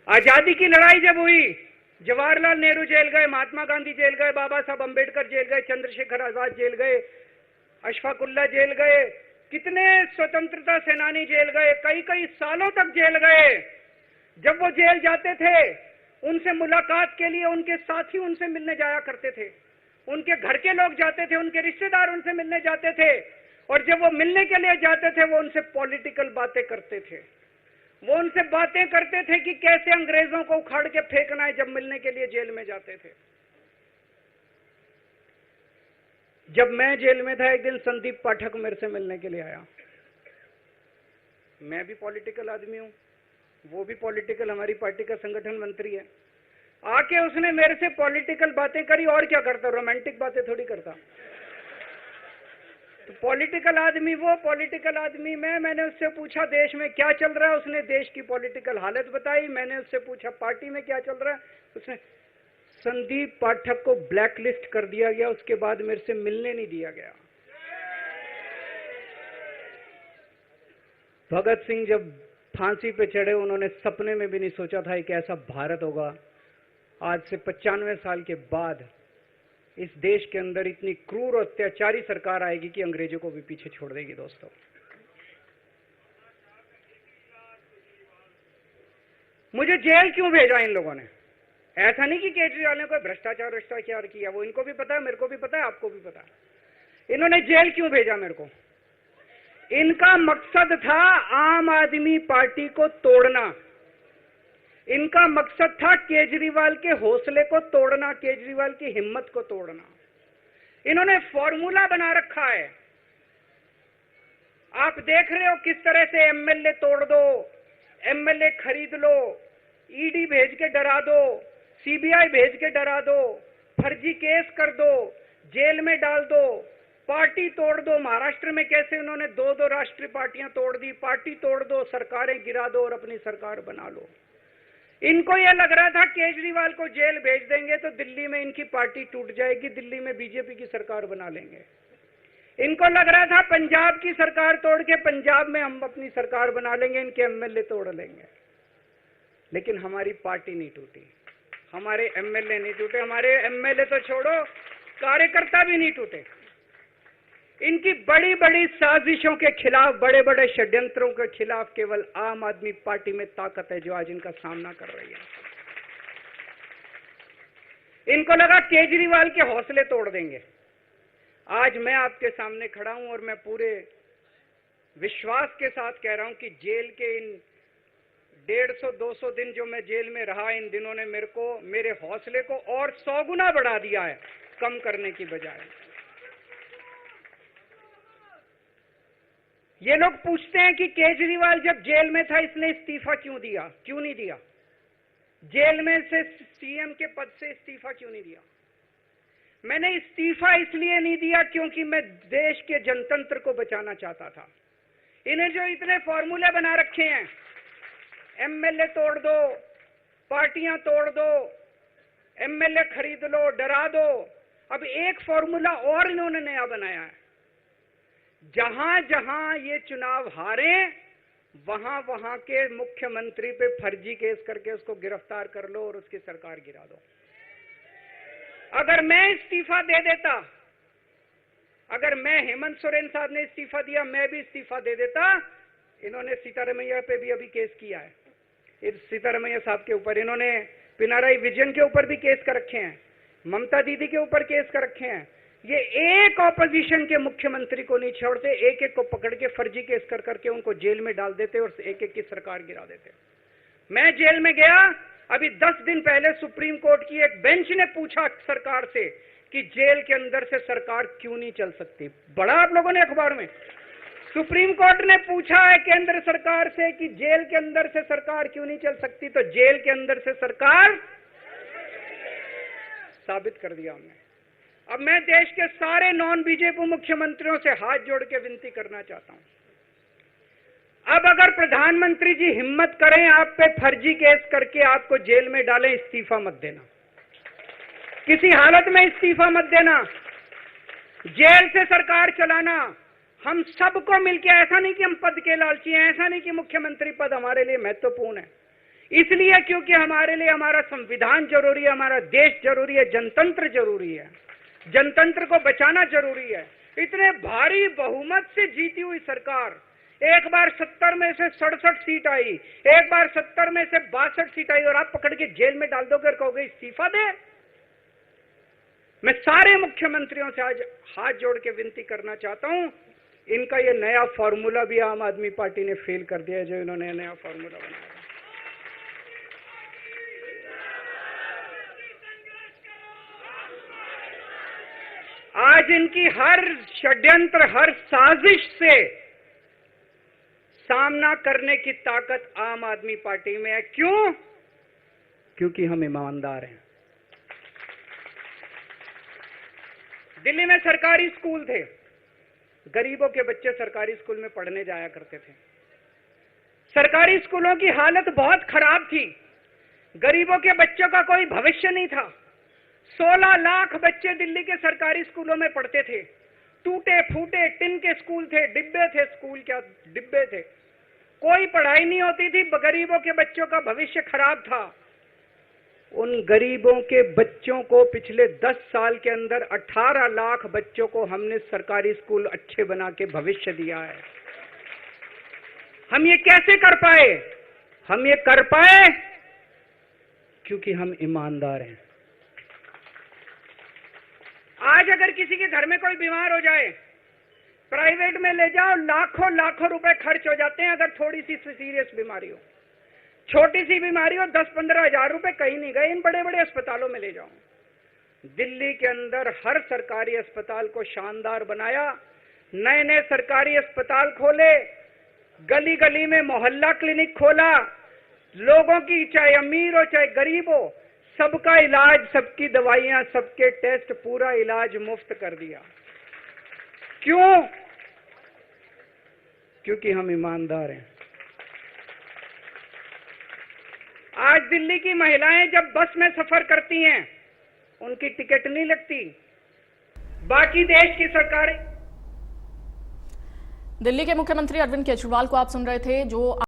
आजादी की लड़ाई जब हुई, जवाहरलाल नेहरू जेल गए, महात्मा गांधी जेल गए, बाबा साहब अंबेडकर जेल गए, चंद्रशेखर आजाद जेल गए, अशफाकुल्ला जेल गए, कितने स्वतंत्रता सेनानी जेल गए, कई कई सालों तक जेल गए। जब वो जेल जाते थे, उनसे मुलाकात के लिए उनके साथी उनसे मिलने जाया करते थे, उनके घर के लोग जाते थे, उनके रिश्तेदार उनसे मिलने जाते थे, और जब वो मिलने के लिए जाते थे वो उनसे पॉलिटिकल बातें करते थे। वो उनसे बातें करते थे कि कैसे अंग्रेजों को उखाड़ के फेंकना है, जब मिलने के लिए जेल में जाते थे। जब मैं जेल में था, एक दिन संदीप पाठक मेरे से मिलने के लिए आया। मैं भी पॉलिटिकल आदमी हूं, वो भी पॉलिटिकल, हमारी पार्टी का संगठन मंत्री है। आके उसने मेरे से पॉलिटिकल बातें करी, और क्या करता, रोमांटिक बातें थोड़ी करता। तो पॉलिटिकल आदमी वो, पॉलिटिकल आदमी मैंने उससे पूछा देश में क्या चल रहा है, उसने देश की पॉलिटिकल हालत बताई। मैंने उससे पूछा पार्टी में क्या चल रहा है, उसने संदीप पाठक को ब्लैकलिस्ट कर दिया गया, उसके बाद मेरे से मिलने नहीं दिया गया। भगत सिंह जब फांसी पे चढ़े, उन्होंने सपने में भी नहीं सोचा था कि ऐसा भारत होगा। आज से 95 साल के बाद इस देश के अंदर इतनी क्रूर और अत्याचारी सरकार आएगी कि अंग्रेजों को भी पीछे छोड़ देगी। दोस्तों, मुझे जेल क्यों भेजा इन लोगों ने? ऐसा नहीं कि केजरीवाल ने कोई भ्रष्टाचार किया, वो इनको भी पता है, मेरे को भी पता है, आपको भी पता है। इन्होंने जेल क्यों भेजा मेरे को? इनका मकसद था आम आदमी पार्टी को तोड़ना। इनका मकसद था केजरीवाल के हौसले को तोड़ना, केजरीवाल की हिम्मत को तोड़ना। इन्होंने फॉर्मूला बना रखा है। आप देख रहे हो किस तरह से एमएलए तोड़ दो, एमएलए खरीद लो, ईडी भेज के डरा दो, सीबीआई भेज के डरा दो, फर्जी केस कर दो, जेल में डाल दो, पार्टी तोड़ दो। महाराष्ट्र में कैसे उन्होंने दो राष्ट्रीय पार्टियां तोड़ दी, पार्टी तोड़ दो, सरकारें गिरा दो और अपनी सरकार बना लो। इनको यह लग रहा था केजरीवाल को जेल भेज देंगे तो दिल्ली में इनकी पार्टी टूट जाएगी, दिल्ली में बीजेपी की सरकार बना लेंगे। इनको लग रहा था पंजाब की सरकार तोड़ के पंजाब में हम अपनी सरकार बना लेंगे, इनके एमएलए तोड़ लेंगे। लेकिन हमारी पार्टी नहीं टूटी, हमारे एमएलए नहीं टूटे, हमारे एमएलए तो छोड़ो, कार्यकर्ता भी नहीं टूटे। इनकी बड़ी बड़ी साजिशों के खिलाफ, बड़े बड़े षड्यंत्रों के खिलाफ केवल आम आदमी पार्टी में ताकत है, जो आज इनका सामना कर रही है। इनको लगा केजरीवाल के हौसले तोड़ देंगे। आज मैं आपके सामने खड़ा हूं और मैं पूरे विश्वास के साथ कह रहा हूं कि जेल के इन 150-200 दिन जो मैं जेल में रहा, इन दिनों ने मेरे हौसले को और 100 गुना बढ़ा दिया है, कम करने की बजाय। ये लोग पूछते हैं कि केजरीवाल जब जेल में था इसने इस्तीफा क्यों दिया, क्यों नहीं दिया? जेल में से सीएम के पद से इस्तीफा क्यों नहीं दिया? मैंने इस्तीफा इसलिए नहीं दिया क्योंकि मैं देश के जनतंत्र को बचाना चाहता था। इन्हें जो इतने फॉर्मूले बना रखे हैं, एमएलए तोड़ दो, पार्टियां तोड़ दो, एमएलए खरीद लो, डरा दो। अब एक फॉर्मूला और इन्होंने नया बनाया है। जहां जहां ये चुनाव हारे, वहां वहां के मुख्यमंत्री पे फर्जी केस करके उसको गिरफ्तार कर लो और उसकी सरकार गिरा दो। अगर मैं इस्तीफा दे देता, अगर मैं हेमंत सोरेन साहब ने इस्तीफा दिया, मैं भी इस्तीफा दे देता। इन्होंने सीतारमैया पे भी अभी केस किया है, इस सीतारमैया साहब के ऊपर। इन्होंने पिनाराई विजयन के ऊपर भी केस कर रखे हैं, ममता दीदी के ऊपर केस कर रखे हैं। ये एक ऑपोजिशन के मुख्यमंत्री को नहीं छोड़ते, एक एक को पकड़ के फर्जी केस कर करके उनको जेल में डाल देते और एक एक की सरकार गिरा देते। मैं जेल में गया, अभी 10 दिन पहले सुप्रीम कोर्ट की एक बेंच ने पूछा सरकार से कि जेल के अंदर से सरकार क्यों नहीं चल सकती। बड़ा आप लोगों ने अखबार में, सुप्रीम कोर्ट ने पूछा है केंद्र सरकार से कि जेल के अंदर से सरकार क्यों नहीं चल सकती, तो जेल के अंदर से सरकार साबित कर दिया हमने। अब मैं देश के सारे नॉन बीजेपी मुख्यमंत्रियों से हाथ जोड़ के विनती करना चाहता हूं, अब अगर प्रधानमंत्री जी हिम्मत करें आप पे फर्जी केस करके आपको जेल में डालें, इस्तीफा मत देना, किसी हालत में इस्तीफा मत देना। जेल से सरकार चलाना हम सबको मिलकर, ऐसा नहीं कि हम पद के लालची हैं, ऐसा नहीं कि मुख्यमंत्री पद हमारे लिए महत्वपूर्ण है। इसलिए क्योंकि हमारे लिए हमारा संविधान जरूरी है, हमारा देश जरूरी है, जनतंत्र जरूरी है, जनतंत्र को बचाना जरूरी है। इतने भारी बहुमत से जीती हुई सरकार, एक बार 70 में से 67 सीट आई, एक बार 70 में से 62 सीट आई, और आप पकड़ के जेल में डाल दोगे और कहोगे इस्तीफा दे। मैं सारे मुख्यमंत्रियों से आज हाथ जोड़ के विनती करना चाहता हूं, इनका ये नया फॉर्मूला भी आम आदमी पार्टी ने फेल कर दिया है, जो इन्होंने नया फॉर्मूला बनाया। आज इनकी हर षड्यंत्र, हर साजिश से सामना करने की ताकत आम आदमी पार्टी में है। क्यों? क्योंकि हम ईमानदार हैं। दिल्ली में सरकारी स्कूल थे, गरीबों के बच्चे सरकारी स्कूल में पढ़ने जाया करते थे। सरकारी स्कूलों की हालत बहुत खराब थी, गरीबों के बच्चों का कोई भविष्य नहीं था। 16 लाख बच्चे दिल्ली के सरकारी स्कूलों में पढ़ते थे। टूटे फूटे टिन के स्कूल थे, डिब्बे थे, स्कूल क्या डिब्बे थे, कोई पढ़ाई नहीं होती थी, गरीबों के बच्चों का भविष्य खराब था। उन गरीबों के बच्चों को पिछले 10 साल के अंदर 18 लाख बच्चों को हमने सरकारी स्कूल अच्छे बना के भविष्य दिया है। हम ये कैसे कर पाए? हम ये कर पाए क्योंकि हम ईमानदार हैं। आज अगर किसी के घर में कोई बीमार हो जाए, प्राइवेट में ले जाओ, लाखों लाखों रुपए खर्च हो जाते हैं। अगर थोड़ी सी सीरियस बीमारी हो, छोटी सी बीमारी हो, 10-15 हजार रुपए कहीं नहीं गए, इन बड़े बड़े अस्पतालों में ले जाओ। दिल्ली के अंदर हर सरकारी अस्पताल को शानदार बनाया, नए नए सरकारी अस्पताल खोले, गली गली में मोहल्ला क्लिनिक खोला। लोगों की, चाहे अमीर हो चाहे गरीब हो, सबका इलाज, सबकी दवाइयां, सबके टेस्ट, पूरा इलाज मुफ्त कर दिया। क्यों? क्योंकि हम ईमानदार हैं। आज दिल्ली की महिलाएं जब बस में सफर करती हैं, उनकी टिकट नहीं लगती। बाकी देश की सरकारें। दिल्ली के मुख्यमंत्री अरविंद केजरीवाल को आप सुन रहे थे, जो